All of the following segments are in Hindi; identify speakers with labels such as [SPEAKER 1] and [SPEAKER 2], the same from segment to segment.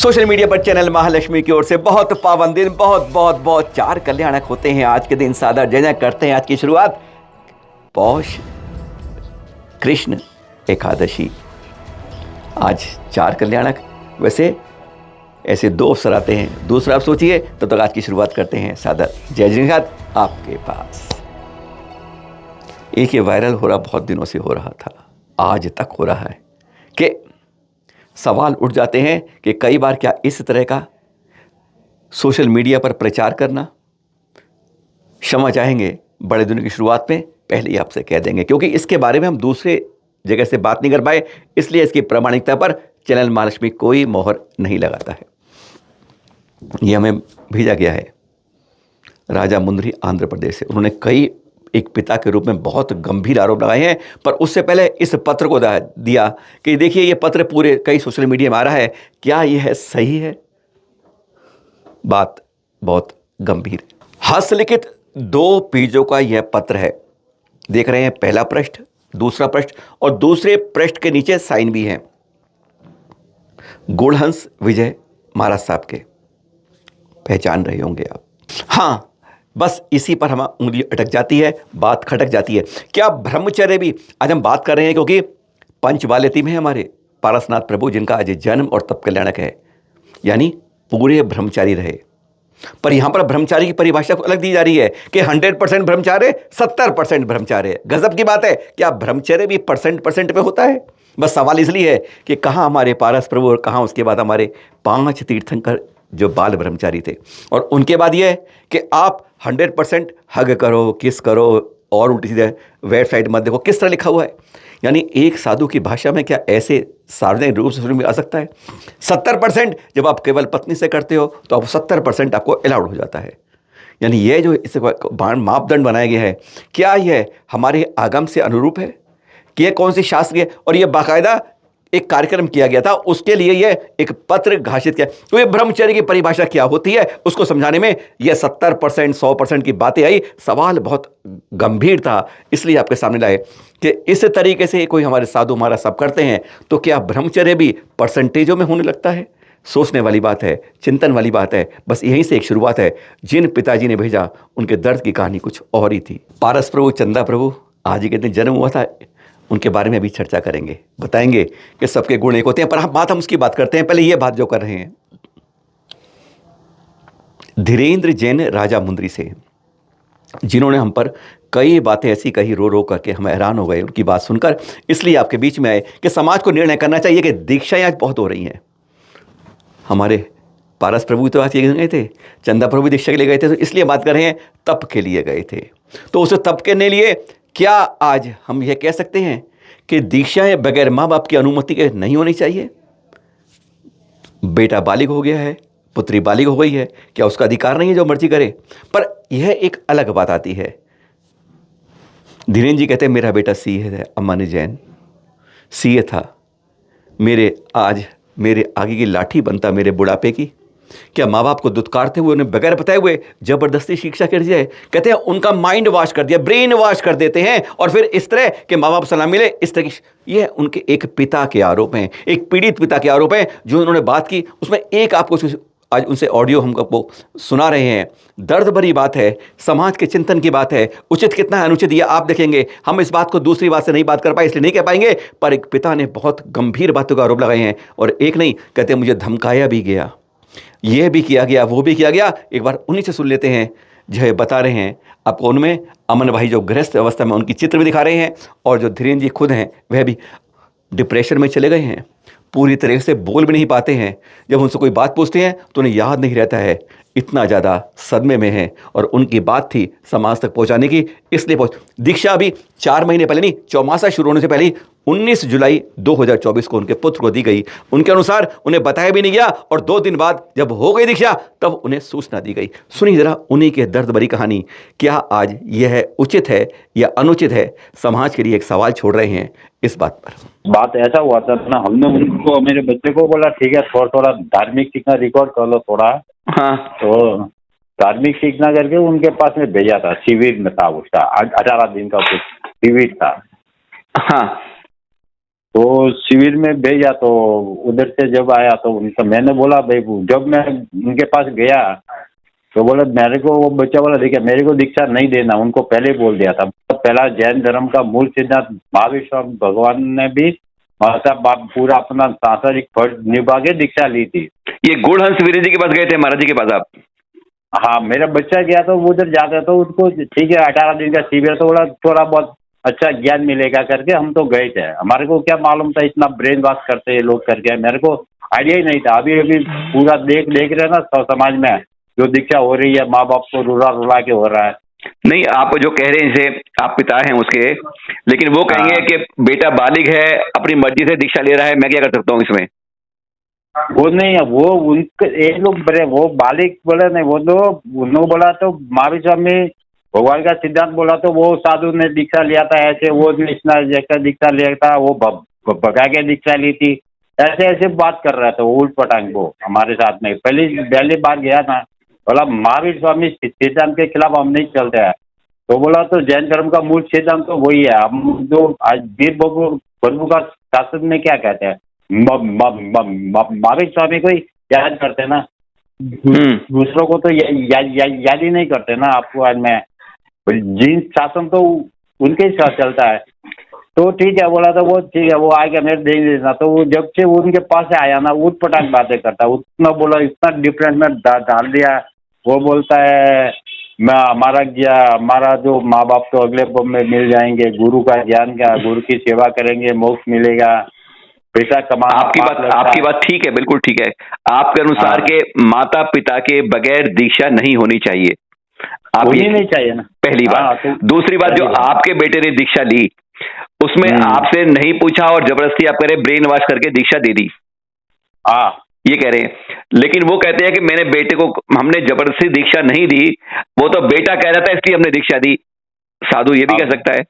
[SPEAKER 1] सोशल मीडिया पर चैनल महालक्ष्मी की ओर से बहुत पावन दिन, बहुत बहुत बहुत चार कल्याणक होते हैं आज के दिन। सादर जय जय करते हैं आज की शुरुआत पौष कृष्ण एकादशी। आज चार कल्याणक, वैसे ऐसे दो अवसर आते हैं, दूसरा आप सोचिए। तब तक आज की शुरुआत करते हैं सादर जय जयघात आपके पास। एक ये वायरल हो रहा, बहुत दिनों से हो रहा था, आज तक हो रहा है कि सवाल उठ जाते हैं कि कई बार क्या इस तरह का सोशल मीडिया पर प्रचार करना, क्षमा चाहेंगे बड़े दिनों की शुरुआत में, पहले ही आपसे कह देंगे क्योंकि इसके बारे में हम दूसरे जगह से बात नहीं कर पाए, इसलिए इसकी प्रामाणिकता पर चैनल महालक्ष्मी कोई मोहर नहीं लगाता है। यह हमें भेजा गया है राजा मुंद्री आंध्र प्रदेश से। उन्होंने कई एक पिता के रूप में बहुत गंभीर आरोप लगाए हैं, पर उससे पहले इस पत्र को दिया कि देखिए ये पत्र पूरे कई सोशल मीडिया में आ रहा है, क्या यह सही है? बात बहुत गंभीर है। हस्तलिखित 2 पेजों का यह पत्र है, देख रहे हैं, पहला पृष्ठ, दूसरा पृष्ठ, और दूसरे पृष्ठ के नीचे साइन भी है गुणहंस विजय महाराज साहब के, पहचान रहे होंगे आप। हाँ, बस इसी पर हम उंगली अटक जाती है, बात खटक जाती है। क्या ब्रह्मचर्य भी, आज हम बात कर रहे हैं क्योंकि पंचवालयती में है हमारे पारसनाथ प्रभु, जिनका आज जन्म और तप कल्याणक है, यानी पूरे ब्रह्मचारी रहे। पर यहां पर ब्रह्मचारी की परिभाषा को अलग दी जा रही है कि 100% ब्रह्मचार्य, 70% ब्रह्मचार्य। गजब की बात है। क्या ब्रह्मचर्य भी परसेंट पे होता है? बस सवाल इसलिए है कि कहां हमारे पारस प्रभु और कहां उसके बाद हमारे 5 तीर्थंकर जो बाल ब्रह्मचारी थे। और उनके बाद यह है कि आप 100% हग करो, किस करो, और उल्टी सीधे वेबसाइट मत देखो, किस तरह लिखा हुआ है। यानी एक साधु की भाषा में क्या ऐसे सार्वजनिक रूप से सुनने में आ सकता है? 70% जब आप केवल पत्नी से करते हो तो आप 70% आपको अलाउड हो जाता है। यानी यह जो इसे मापदंड बनाया गया है, क्या यह हमारे आगम से अनुरूप है कि यह कौन सी शास्त्र है? और यह बाकायदा एक कार्यक्रम किया गया था, उसके लिए यह एक पत्र घाषित किया। तो ये ब्रह्मचर्य की परिभाषा क्या होती है उसको समझाने में यह 70% 100% की बातें आई। सवाल बहुत गंभीर था, इसलिए आपके सामने लाए कि इस तरीके से कोई हमारे साधु महाराज सब करते हैं तो क्या ब्रह्मचर्य भी परसेंटेजों में होने लगता है? सोचने वाली बात है, चिंतन वाली बात है। बस यहीं से एक शुरुआत है। जिन पिताजी ने भेजा उनके दर्द की कहानी कुछ और ही थी। पारस प्रभु, चंदा प्रभु, आज ही के दिन जन्म हुआ था, उनके बारे में अभी चर्चा करेंगे, बताएंगे कि सबके गुण एक होते हैं। पर हम उसकी बात करते हैं, पहले ये बात जो कर रहे हैं धीरेन्द्र जैन राजा मुंद्री से, जिन्होंने हम पर कई बातें ऐसी कही रो रो करके हम हैरान हो गए उनकी बात सुनकर। इसलिए आपके बीच में आए कि समाज को निर्णय करना चाहिए कि दीक्षाएं आज बहुत हो रही हैं। हमारे पारस प्रभु तो आज ये गए थे, चंदा प्रभु दीक्षा के लिए गए थे, तो इसलिए बात कर रहे हैं तप के लिए गए थे। तो उस तप करने लिए क्या आज हम यह कह सकते हैं कि दीक्षाएं बगैर माँ बाप की अनुमति के नहीं होनी चाहिए? बेटा बालिग हो गया है, पुत्री बालिग हो गई है, क्या उसका अधिकार नहीं है जो मर्जी करे? पर यह एक अलग बात आती है। धीरेन्द्र जी कहते हैं मेरा बेटा सीए है, अम्मा जैन सीए था, मेरे आगे की लाठी बनता मेरे बुढ़ापे की। क्या माँ बाप को दुत्कारते हुए, उन्हें बगैर बताए हुए जबरदस्ती शिक्षा कर जाए? कहते हैं उनका माइंड वॉश कर दिया, ब्रेन वॉश कर देते हैं, और फिर इस तरह के माँ बाप सलाह मिले, इस तरह की। यह उनके एक पिता के आरोप हैं, एक पीड़ित पिता के आरोप हैं जो उन्होंने बात की। उसमें एक आपको आज उनसे ऑडियो हम आपको सुना रहे हैं। दर्द भरी बात है, समाज के चिंतन की बात है। उचित कितना है, अनुचित ये आप देखेंगे। हम इस बात को दूसरी बात से नहीं बात कर पाए, इसलिए नहीं कह पाएंगे। पर एक पिता ने बहुत गंभीर बातों का आरोप लगाए हैं, और एक नहीं, कहते मुझे धमकाया भी गया, यह भी किया गया, वो भी किया गया। एक बार उन्हीं से सुन लेते हैं जो बता रहे हैं आपको। उनमें अमन भाई जो गृहस्थ अवस्था में, उनकी चित्र भी दिखा रहे हैं, और जो धीरेन्द्र जी खुद हैं वह भी डिप्रेशन में चले गए हैं, पूरी तरह से बोल भी नहीं पाते हैं। जब उनसे कोई बात पूछते हैं तो उन्हें याद नहीं रहता है, इतना ज़्यादा सदमे में है। और उनकी बात थी समाज तक पहुंचाने की, इसलिए दीक्षा अभी 4 महीने पहले नहीं, चौमासा शुरू होने से पहले 19 जुलाई 2024 को उनके पुत्र को दी गई। उनके अनुसार उन्हें बताया भी नहीं गया, और 2 दिन बाद जब हो गई दीक्षा तब उन्हें सूचना दी गई। सुनिए जरा उन्हीं के दर्द भरी कहानी। क्या आज यह उचित है या अनुचित है? समाज के लिए एक सवाल छोड़ रहे हैं इस बात पर।
[SPEAKER 2] बात ऐसा हुआ था ना, हमने उनको, मेरे बच्चे को बोला ठीक है थोड़ा धार्मिक सीखना रिकॉर्ड कर लो थोड़ा।
[SPEAKER 1] हाँ,
[SPEAKER 2] तो धार्मिक सीखना करके उनके पास में भेजा था, शिविर में था उसका, 18 दिन का कुछ शिविर था।
[SPEAKER 1] हाँ,
[SPEAKER 2] तो शिविर में भेजा, तो उधर से जब आया तो उनका मैंने बोला भाई, जब मैं उनके पास गया तो बोला मेरे को वो बच्चा बोला देखिए मेरे को दीक्षा नहीं देना, उनको पहले ही बोल दिया था। पहला जैन धर्म का मूल सिद्धांत महावीर स्वामी भगवान ने भी मतलब पूरा अपना सांसारिक फर्ज निभा के दीक्षा ली थी।
[SPEAKER 1] ये गुणहंस वीर जी के पास गए थे, महाराज जी के पास आप?
[SPEAKER 2] हाँ, मेरा बच्चा गया तो वो उधर जाता तो उसको ठीक है 18 दिन का शिविर, तो बोला थोड़ा बहुत अच्छा ज्ञान मिलेगा करके हम तो गए थे। हमारे को क्या मालूम था इतना ब्रेन वॉश करते हैं लोग करके, मेरे को आइडिया ही नहीं था। अभी अभी पूरा देख रहे ना समाज में जो दीक्षा हो रही है, माँ बाप को रुला रुला के हो रहा है।
[SPEAKER 1] नहीं, आप जो कह रहे हैं इसे, आप पिता हैं उसके, लेकिन वो कहेंगे कि बेटा बालिग है, अपनी मर्जी से दीक्षा ले रहा है, मैं क्या कर सकता हूँ इसमें?
[SPEAKER 2] वो नहीं है, वो उनके एक लोग बड़े वो बालिक बोले नहीं, वो तो उन्होंने बोला तो महावीर स्वामी भगवान का सिद्धांत बोला तो वो साधु ने दीक्षा लिया था ऐसे, वो इतना जैसा दीक्षा लिया था वो भगा के दीक्षा ली थी, ऐसे ऐसे बात कर रहा था वो उल्ट पटांग। वो हमारे साथ में पहली बार गया था, बोला महावीर स्वामी सिद्धांत के खिलाफ हम नहीं चलते हैं। तो बोला तो जैन धर्म का मूल सिद्धांत तो वही है, हम जो आज वीर प्रभु का शासन में क्या कहते हैं महावीर स्वामी को ही याद करते ना, दूसरों को तो याद ही नहीं करते ना। आपको आज मैं जीन शासन तो उनके साथ चलता है। तो ठीक है बोला, तो वो ठीक है वो आएगा मेरे देख देना। तो वो जब से वो उनके पास से आया ना उठ पटाख बातें करता, उतना बोला इतना डिफरेंस में डाल दिया। वो बोलता है मैं हमारा जो माँ बाप तो अगले पल में मिल जाएंगे, गुरु का ज्ञान का, गुरु की सेवा करेंगे मोक्ष मिलेगा, पैसा कमा।
[SPEAKER 1] आपकी बात ठीक है, बिल्कुल ठीक है। आपके अनुसार के माता पिता के बगैर दीक्षा नहीं होनी चाहिए, आप ये
[SPEAKER 2] नहीं चाहिए ना,
[SPEAKER 1] पहली बात।
[SPEAKER 2] तो
[SPEAKER 1] दूसरी बात, जो आपके बेटे ने दीक्षा ली उसमें आपसे नहीं पूछा और जबरदस्ती आप कह रहे ब्रेन वॉश करके दीक्षा दे दी,
[SPEAKER 2] हाँ
[SPEAKER 1] ये कह रहे हैं। लेकिन वो कहते हैं कि मैंने बेटे को, हमने जबरदस्ती दीक्षा नहीं दी, वो तो बेटा कह रहा था इसलिए हमने दीक्षा दी। साधु ये भी कह सकता है।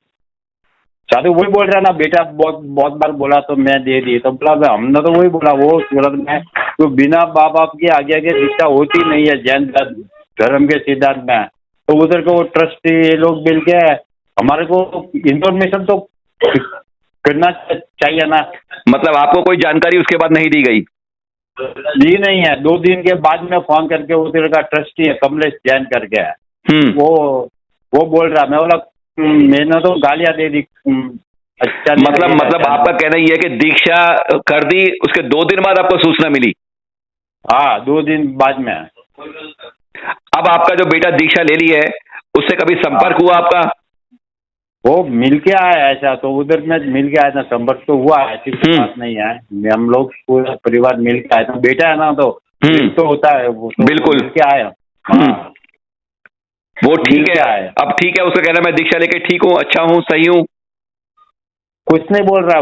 [SPEAKER 2] साधु वही बोल रहा ना, बेटा बहुत बार बोला तो मैं दे दी, तो बोला हमने तो वही बोला वो सूरत में तो बिना माँ बाप की आज्ञा के दीक्षा होती नहीं है जैन धर्म के सिद्धांत में। तो उधर को वो ट्रस्टी ये लोग मिल के हमारे को इंफॉर्मेशन तो करना चाहिए ना।
[SPEAKER 1] मतलब आपको कोई जानकारी उसके बाद नहीं दी गई?
[SPEAKER 2] दी नहीं है। 2 दिन के बाद में फोन करके उधर का ट्रस्टी है कमलेश जैन करके है, वो बोल रहा, मैं बोला मैंने तो गालियां दे दी। अच्छा
[SPEAKER 1] मतलब आपका कहना ये है कि दीक्षा कर दी, उसके 2 दिन बाद आपको सूचना मिली?
[SPEAKER 2] हाँ 2 दिन बाद में।
[SPEAKER 1] अब आपका जो बेटा दीक्षा ले ली है उससे कभी संपर्क हुआ आपका?
[SPEAKER 2] वो मिल के आया ऐसा, तो उधर में मिल के आया था, संपर्क तो हुआ है, ऐसी बात नहीं है। हम लोग पूरा परिवार मिल के आए थे, बेटा है ना तो होता है वो तो
[SPEAKER 1] बिल्कुल
[SPEAKER 2] मिल के आया।
[SPEAKER 1] वो ठीक है, अब ठीक है, उसका कहना मैं दीक्षा लेके ठीक हूँ, अच्छा हूँ, सही हूँ,
[SPEAKER 2] कुछ नहीं बोल रहा।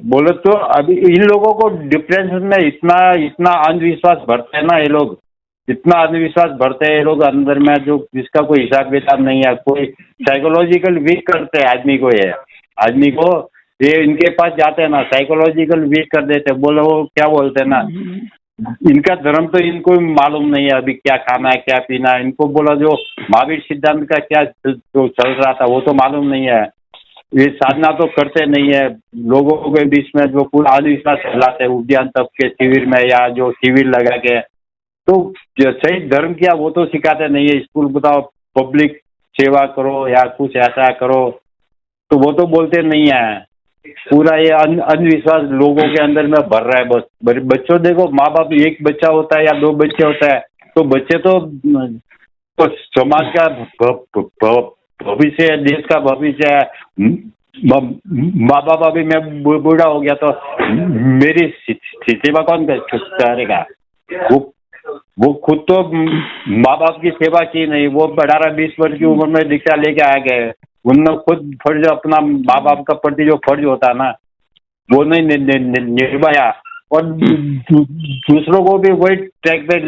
[SPEAKER 2] बोलो तो अभी इन लोगों को डिफरेंस में इतना अंधविश्वास भरते हैं ना ये लोग, इतना अंधविश्वास भरते हैं ये लोग अंदर में, जो जिसका कोई हिसाब किताब नहीं है। कोई साइकोलॉजिकल वीक करते हैं आदमी को ये इनके पास जाते हैं ना साइकोलॉजिकल वीक कर देते हैं। बोलो वो क्या बोलते हैं ना, इनका धर्म तो इनको मालूम नहीं है अभी क्या खाना है क्या पीना है। इनको बोला जो महावीर सिद्धांत का क्या जो चल रहा था वो तो मालूम नहीं है। ये साधना तो करते नहीं है, लोगों के बीच में जो पूरा अंधविश्वास फैलाते हैं उद्यान तक के शिविर में या जो शिविर लगा के, तो जो सही धर्म किया वो तो सिखाते नहीं है। स्कूल बताओ पब्लिक सेवा करो या कुछ ऐसा करो, तो वो तो बोलते नहीं है। पूरा ये अंधविश्वास लोगों के अंदर में भर रहा है। बस बच्चों देखो, माँ बाप एक बच्चा होता है या 2 बच्चे होता है, तो बच्चे तो समाज का भविष्य है, देश का भविष्य है। माँ बाप अभी मैं बूढ़ा हो गया तो मेरी सेवा कौन करेगा? वो खुद तो माँ बाप की सेवा की नहीं, वो 18-20 वर्ष की उम्र में दीक्षा लेके आ गए। उनने खुद फर्ज अपना माँ बाप का प्रति जो फर्ज होता है ना वो नहीं निभाया, और दूसरों को भी वही ट्रैक पे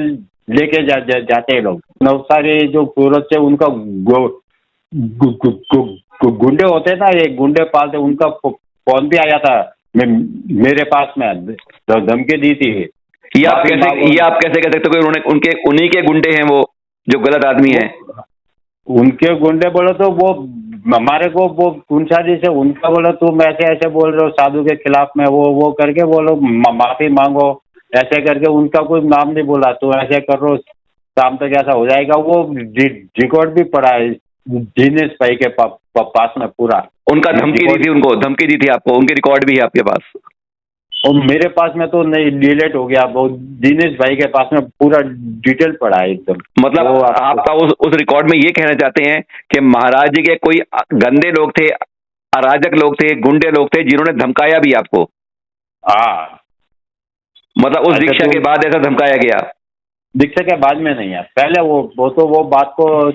[SPEAKER 2] लेके जाते हैं लोग। नवसारी जो सूरत से उनका गुंडे होते हैं ना, ये गुंडे पालते, उनका फोन भी आया था मेरे पास में, धमकी दी थी।
[SPEAKER 1] ये आप कैसे कह सकते हो कि उन्हीं के गुंडे हैं वो जो गलत आदमी हैं?
[SPEAKER 2] उनके गुंडे बोले तो वो हमारे को वो कुंचारी से उनका बोला तुम ऐसे ऐसे बोल रहे हो साधु के खिलाफ में, वो करके बोलो माफी मांगो, ऐसे करके उनका कोई नाम नहीं बोला, तो ऐसे करो शाम तक ऐसा हो जाएगा। वो रिकॉर्ड भी पड़ा है दिनेश भाई के पास में पूरा।
[SPEAKER 1] उनका धमकी दी थी, उनको धमकी दी थी आपको, उनके रिकॉर्ड भी है आपके पास?
[SPEAKER 2] और मेरे पास में तो नहीं, डिलीट हो गया। वो दिनेश भाई के पास में पूरा डिटेल पड़ा है एकदम।
[SPEAKER 1] मतलब
[SPEAKER 2] वो
[SPEAKER 1] आपका उस रिकॉर्ड में ये कहना चाहते हैं कि महाराज जी के कोई गंदे लोग थे, अराजक लोग थे, गुंडे लोग थे जिन्होंने धमकाया भी आपको?
[SPEAKER 2] हाँ,
[SPEAKER 1] मतलब उस दीक्षा के बाद ऐसा धमकाया गया?
[SPEAKER 2] दीक्षा के बाद में नहीं है, पहले वो बात को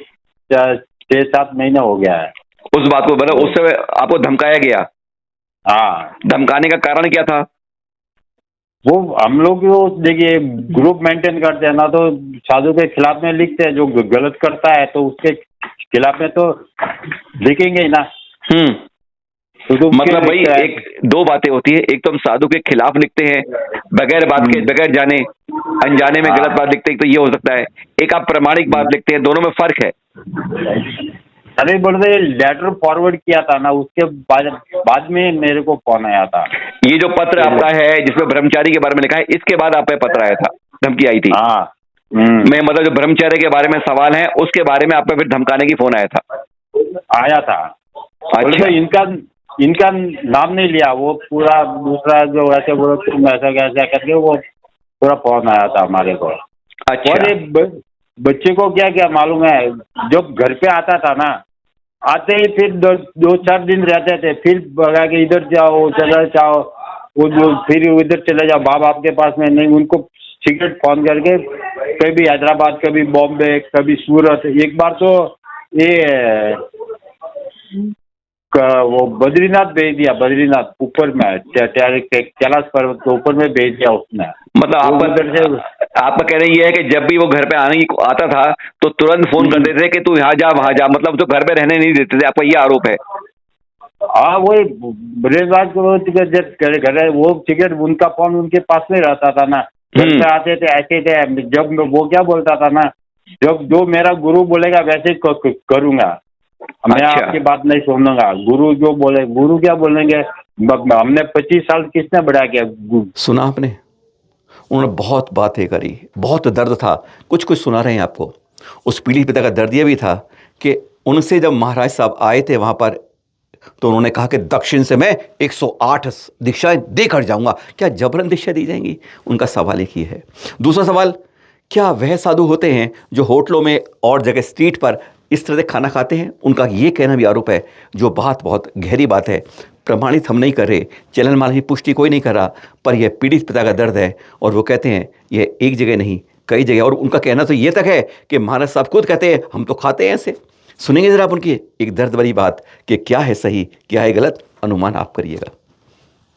[SPEAKER 2] 6-7 महीना हो गया है
[SPEAKER 1] उस बात को, मतलब उस समय आपको धमकाया गया?
[SPEAKER 2] हाँ,
[SPEAKER 1] धमकाने का कारण क्या था?
[SPEAKER 2] वो हम लोग वो देखिए ग्रुप मेंटेन करते हैं ना, तो साधु के खिलाफ में लिखते हैं, जो गलत करता है तो उसके खिलाफ में तो लिखेंगे ही ना। तो
[SPEAKER 1] मतलब भाई एक दो बातें होती है, एक तो हम साधु के खिलाफ लिखते हैं बगैर बात के, बगैर जाने अनजाने में गलत बात लिखते हैं, तो ये हो सकता है। एक आप प्रामाणिक बात लिखते हैं, दोनों में फर्क है।
[SPEAKER 2] अरे बोलते लेटर फॉरवर्ड किया था ना, उसके बाद में मेरे को फोन आया था।
[SPEAKER 1] ये जो पत्र आपका है जिसमें ब्रह्मचारी के बारे में लिखा है, इसके बाद आप पे पत्र आया था, धमकी आई थी?
[SPEAKER 2] हाँ,
[SPEAKER 1] मैं मतलब जो ब्रह्मचर्य के बारे में सवाल है उसके बारे में आप पे फिर धमकाने की फोन आया था?
[SPEAKER 2] आया था।
[SPEAKER 1] अच्छा,
[SPEAKER 2] इनका नाम नहीं लिया, वो पूरा दूसरा जो ऐसे बोलो तुम ऐसा कैसा करके वो पूरा फोन आया था हमारे को।
[SPEAKER 1] अच्छा।
[SPEAKER 2] और ये बच्चे को क्या क्या मालूम है, जब घर पे आता था ना, आते ही फिर 2-4 दिन रहते थे, फिर बगा के इधर जाओ चले जाओ, वो जो फिर उधर चले जाओ, बाप आपके पास में नहीं, उनको सिगरेट फोन करके कभी हैदराबाद, कभी बॉम्बे, कभी सूरत। एक बार तो ये वो बद्रीनाथ भेज दिया, बद्रीनाथ ऊपर में कैलाश पर्वत के ऊपर में भेज दिया उसने।
[SPEAKER 1] मतलब आपका कहना ये है कि जब भी वो घर पे आता था तो तुरंत फोन कर देते थे कि तू यहाँ जा वहां जा, मतलब तो घर पे रहने नहीं देते थे, आपका ये आरोप है?
[SPEAKER 2] हाँ, वही बद्रीनाथ को घर वो टिकट उनका फोन उनके पास में रहता था ना, घर पे आते थे ऐसे थे। जब वो क्या बोलता था ना, जब जो मेरा गुरु बोलेगा वैसे करूंगा, मैं
[SPEAKER 1] अच्छा।
[SPEAKER 2] आपकी बात नहीं सुनूंगा, गुरु जो बोले, गुरु क्या बोलेंगे। हमने 25 साल किसने बढ़ा किया?
[SPEAKER 1] सुना आपने, उन्होंने बहुत बातें करी, बहुत दर्द था। कुछ कुछ सुना रहे हैं आपको। उस पीड़ित पिता का दर्द ये भी था कि उनसे जब महाराज साहब आए थे वहाँ पर, तो उन्होंने कहा कि दक्षिण से मैं 108 दीक्षाएं देकर जाऊँगा। क्या जबरन दीक्षा दी जाएंगी? उनका सवाल एक ही है। दूसरा सवाल, क्या वह साधु होते हैं जो होटलों में और जगह स्ट्रीट पर इस तरह से खाना खाते हैं? उनका ये कहना भी आरोप है, जो बात बहुत गहरी बात है, प्रमाणित हम नहीं कर रहे, चलन माल की पुष्टि कोई नहीं कर रहा, पर यह पीड़ित पिता का दर्द है। और वो कहते हैं यह एक जगह नहीं कई जगह, और उनका कहना तो ये तक है कि महाराज साहब खुद कहते हैं हम तो खाते हैं ऐसे। सुनेंगे जरा आप उनकी एक दर्द भरी बात कि क्या है सही क्या है गलत, अनुमान आप करिएगा।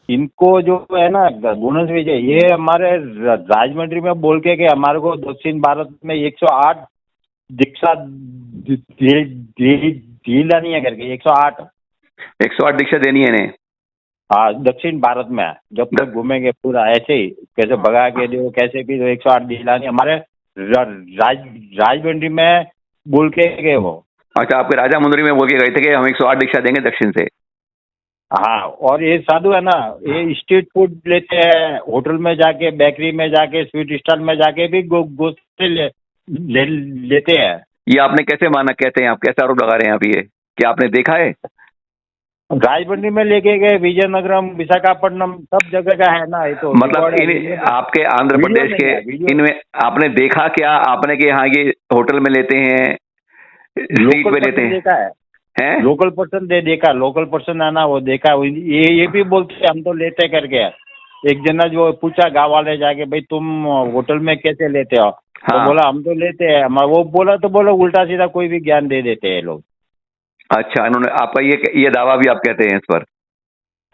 [SPEAKER 2] इनको जो है ना गुणस विजय, ये हमारे राजमंड्री में बोल के कि हमारे को दक्षिण भारत में 108 दीक्षा दिलानी है करके 108
[SPEAKER 1] दीक्षा देनी है इन्हें।
[SPEAKER 2] हाँ, दक्षिण भारत में जब तक घूमेंगे पूरा ऐसे ही, कैसे भगा के दो कैसे भी, तो 108 दिलानी हमारे राजमंड्री में बोल के गए वो।
[SPEAKER 1] अच्छा, आपके राजा मुंदरी में बोल के गए थे कि हम 108 दीक्षा देंगे दक्षिण से?
[SPEAKER 2] हाँ, और ये साधु है ना, ये स्ट्रीट फूड लेते हैं, होटल में जाके, बेकरी में जाके, स्वीट स्टॉल में जाके भी गोश्त लेते हैं।
[SPEAKER 1] ये आपने कैसे माना, कहते हैं आप कैसे आरोप लगा रहे हैं आप, ये क्या आपने देखा है?
[SPEAKER 2] राजमंड्री में लेके गए, विजयनगरम, विशाखापट्टनम, सब जगह का है ना ये तो।
[SPEAKER 1] मतलब आपके आंध्र प्रदेश के इनमें आपने देखा क्या आपने कि हाँ ये होटल में लेते हैं, स्ट्रीट पे लेते हैं?
[SPEAKER 2] देखा है, लोकल पर्सन देखा, लोकल पर्सन है ना वो देखा, ये भी बोलते हम तो लेते करके। एक जना जो पूछा गाँव वाले जाके, भाई तुम होटल में कैसे लेते हो? हाँ। तो बोला हम तो लेते हैं। वो बोला तो बोलो उल्टा सीधा कोई भी ज्ञान दे देते हैं लोग।
[SPEAKER 1] अच्छा, इन्होंने आपका ये दावा भी आप कहते हैं इस पर?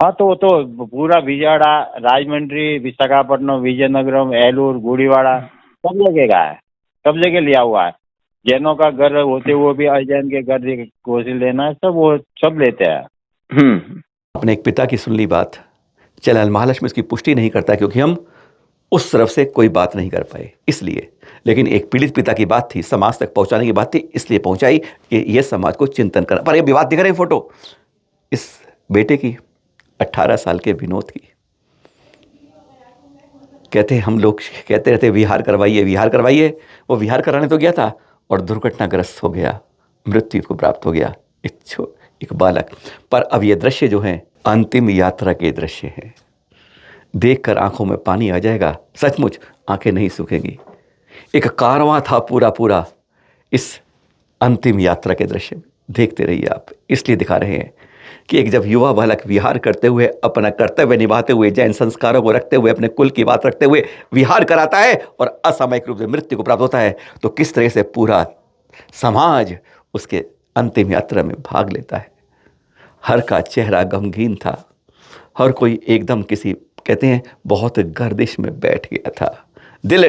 [SPEAKER 2] हाँ, तो वो तो पूरा विजयवाड़ा, राजमंड्री, विशाखापट्टनम, विजयनगरम, एलूर, गुड़ीवाड़ा सब जगह का है, सब जगह लिया हुआ है। जैनों का घर होते हुए भी अजैन के घर कोशिश लेना है, सब वो सब लेते हैं।
[SPEAKER 1] अपने एक पिता की सुन ली बात, चलन महालक्ष्मी इसकी पुष्टि नहीं करता, क्योंकि हम उस तरफ से कोई बात नहीं कर पाए इसलिए, लेकिन एक पीड़ित पिता की बात थी, समाज तक पहुंचाने की बात थी, इसलिए पहुंचाई कि यह समाज को चिंतन करना। पर ये विवाद दिख रहे हैं फोटो इस बेटे की, 18 साल के विनोद की। कहते हम लोग कहते रहते विहार करवाइए विहार करवाइए, वो विहार कराने तो गया था और दुर्घटनाग्रस्त हो गया, मृत्यु को प्राप्त हो गया एक बालक। पर अब ये दृश्य जो है अंतिम यात्रा के दृश्य हैं, देखकर आंखों में पानी आ जाएगा, सचमुच आंखें नहीं सूखेंगी। एक कारवां था पूरा पूरा इस अंतिम यात्रा के दृश्य में, देखते रहिए आप। इसलिए दिखा रहे हैं कि एक जब युवा बालक विहार करते हुए, अपना कर्तव्य निभाते हुए, जैन संस्कारों को रखते हुए, अपने कुल की बात रखते हुए विहार कराता है और असामयिक रूप से मृत्यु को प्राप्त होता है, तो किस तरह से पूरा समाज उसके अंतिम यात्रा में भाग लेता है। हर का चेहरा गमगीन था, हर कोई एकदम किसी कहते हैं बहुत गर्दिश में बैठ गया था, दिल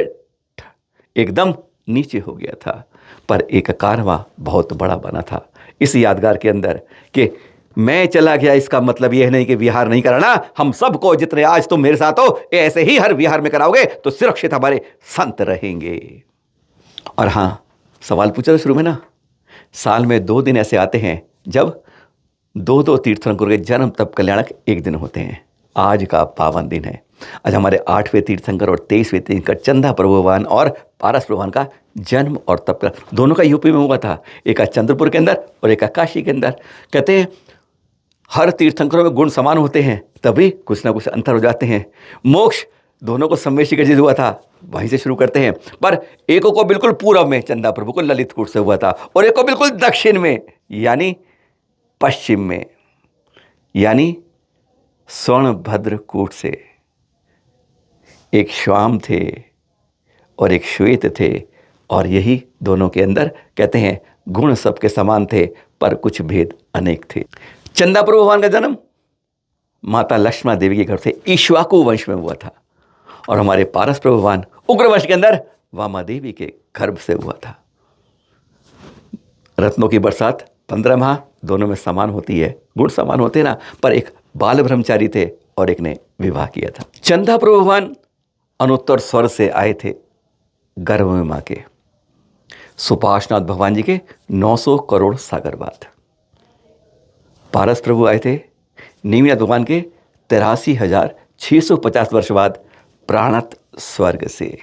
[SPEAKER 1] एकदम नीचे हो गया था। पर एक कारवां बहुत बड़ा बना था इस यादगार के अंदर कि मैं चला गया, इसका मतलब यह नहीं कि विहार नहीं कराना। हम सबको, जितने आज तुम मेरे साथ हो, ऐसे ही हर विहार में कराओगे तो सुरक्षित हमारे संत रहेंगे। और हां, सवाल पूछा था शुरू में ना, साल में 2 दिन ऐसे आते हैं जब 2 तीर्थंकरों के जन्म तप कल्याणक एक दिन होते हैं। आज का पावन दिन है। आज हमारे 8वें तीर्थंकर और 23वें तीर्थंकर चंदा प्रभु भगवान और पारस प्रभु भगवान का जन्म और तप कल्याण दोनों का यूपी में हुआ था, एक का चंद्रपुर के अंदर और एक का काशी के अंदर। कहते हैं हर तीर्थंकरों में गुण समान होते हैं, तभी कुछ ना कुछ अंतर हो जाते हैं। मोक्ष दोनों को सम्मेशी का हुआ था, वहीं से शुरू करते हैं। पर एक को बिल्कुल पूर्व में चंदा प्रभु को ललितकूट से हुआ था और एक को बिल्कुल दक्षिण में यानी पश्चिम में यानी स्वर्णभद्रकूट से। एक श्याम थे और एक श्वेत थे, और यही दोनों के अंदर कहते हैं गुण सबके समान थे पर कुछ भेद अनेक थे। चंदा प्रभु भगवान का जन्म माता लक्ष्मण देवी के घर से इक्ष्वाकु वंश में हुआ था और हमारे पारस प्रभु भगवान उग्र वंश के अंदर वामा देवी के गर्भ से हुआ था। रत्नों की बरसात 15 माह दोनों में समान होती है, गुण समान होते हैं ना, पर एक बाल ब्रह्मचारी थे और एक ने विवाह किया था। चंदा प्रभु भगवान अनुत्तर स्वर्ग से आए थे गर्भ में मां के, सुपाशनाथ भगवान जी के 900 करोड़ सागर बाद। पारस प्रभु आए थे नीमिनाथ भगवान के 83,650 वर्ष बाद प्राणत स्वर्ग से,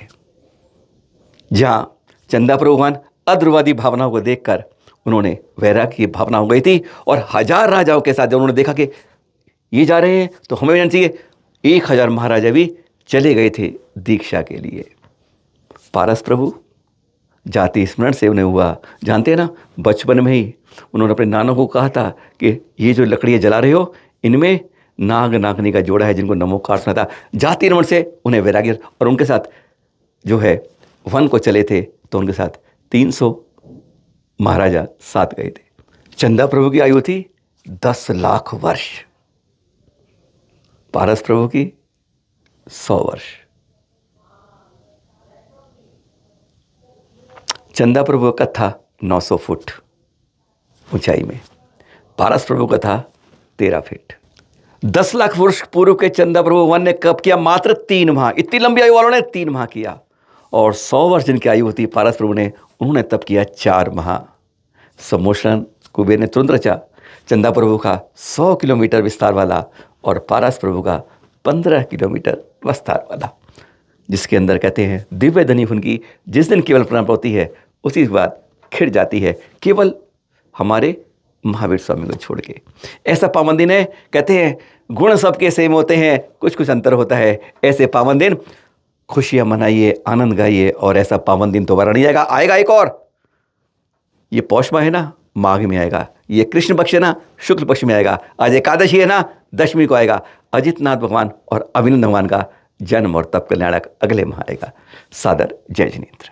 [SPEAKER 1] जहां चंदा प्रभु भगवान अद्रवादी भावनाओं को देखकर उन्होंने वैराग्य की भावना हो गई थी और 1000 राजाओं के साथ जब उन्होंने देखा कि ये जा रहे हैं तो हमें जाना चाहिए, 1000 महाराजा भी चले गए थे दीक्षा के लिए। पारस प्रभु जाति स्मरण से उन्हें हुआ, जानते हैं ना, बचपन में ही उन्होंने अपने नानों को कहा था कि ये जो लकड़ियाँ जला रहे हो इनमें नाग नागनी का जोड़ा है जिनको नमोकार सुना था। जाति रमण से उन्हें वैराग्य, और उनके साथ जो है वन को चले थे तो उनके साथ 300 महाराजा साथ गए थे। चंदा प्रभु की आयु थी 10 लाख वर्ष, पारस प्रभु की 100 वर्ष। चंदा प्रभु का था 900 फुट ऊंचाई में, पारस प्रभु का था 13 फीट। 10 लाख वर्ष पूर्व के चंदा प्रभु भगवान ने कब किया? मात्र 3 माह। इतनी लंबी आयु वालों ने 3 माह किया, और 100 वर्ष जिनकी आयु होती पारस प्रभु ने, उन्होंने तब किया 4 माह। सम्मोषण कुबेर ने तुरंत रचा। चंदा प्रभु का 100 किलोमीटर विस्तार वाला और पारस प्रभु का 15 किलोमीटर विस्तार वाला, जिसके अंदर कहते हैं दिव्य धनी उनकी जिस दिन केवल प्राप्त होती है उसी बात खिड़ जाती है, केवल हमारे महावीर स्वामी को छोड़ के। ऐसा पावन दिन है, कहते हैं गुण सबके सेम होते हैं, कुछ कुछ अंतर होता है। ऐसे पावन दिन खुशियां मनाइए, आनंद गाइए, और ऐसा पावन दिन दोबारा नहीं आएगा। आएगा एक और, ये पौष माह है ना, माघ में आएगा। ये कृष्ण पक्ष है ना, शुक्ल पक्ष में आएगा। आज एकादशी है ना, दशमी को आएगा। अजितनाथ भगवान और अभिनंदन भगवान का जन्म और तप कल्याणक अगले माह आएगा। सादर जय जिनेन्द्र।